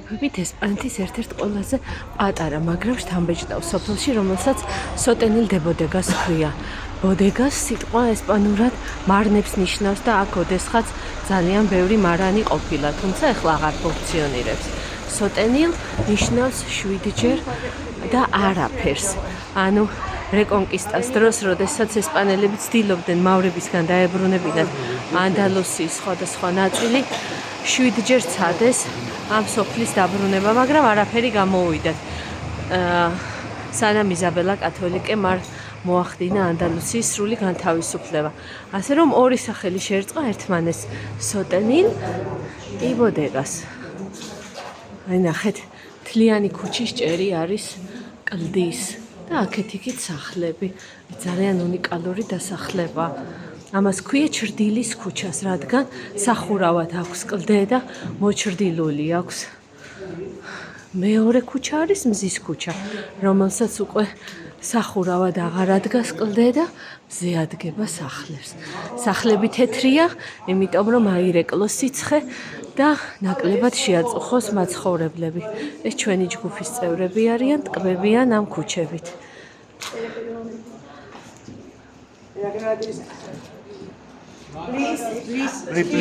ვიმყოფებით ესპანეთის ერთ-ერთ ყველაზე პატარა, მაგრამ შთამბეჭდავ სოფელში, რომელსაც სოტენილ დე ბოდეგას ჰქვია. ბოდეგას სიტყვა ესპანურად მარნებს ნიშნავს და აქ ოდესღაც ძალიან ბევრი მარანი ყოფილა, თუმცა ახლა აღარ ფუნქციონირებს. სოტენილ ნიშნავს 7-ჯერ და არაფერს. ანუ რეკონკისტას დროს, როდესაც ესპანელები ცდილობდნენ მავრებისგან დაებრუნებინათ ანდალუსიის სხვადასხვა ნაწილი, 7-ჯერ ცადეს ამ სოფლის დაბრუნება, მაგრამ არაფერი გამოუვიდათ. სანამ იზაბელა კათოლიკემ არ მოახდინა ანდალუსიის სრული განთავისუფლება. ასე რომ ორი სახელი შეერწყა ერთმანეს, სოტენილ ი ბოდეგას. აი ნახეთ, მთლიანი ქუჩის ჭერი არის კლდის და აქეთ-იქით სახლები. ძალიან უნიკალური დასახლება. ამას ქვია ჩრდილის ქუჩას, რადგან სახურავად აქვს კლდე და მოჩრდილული აქვს. მეორე ქუჩა არის მზის ქუჩა, რომელსაც უკვე სახურავად აღარ ადგას კლდე და მზე ადგება სახლებს. სახლები თეთრია, იმიტომ რომ აირეკლოს სიცხე და ნაკლებად შეაწუხოს მაცხოვრებლები. ეს ჩვენი ჯგუფის წევრები არიან, ტკბებიან ამ ქუჩებით. Please.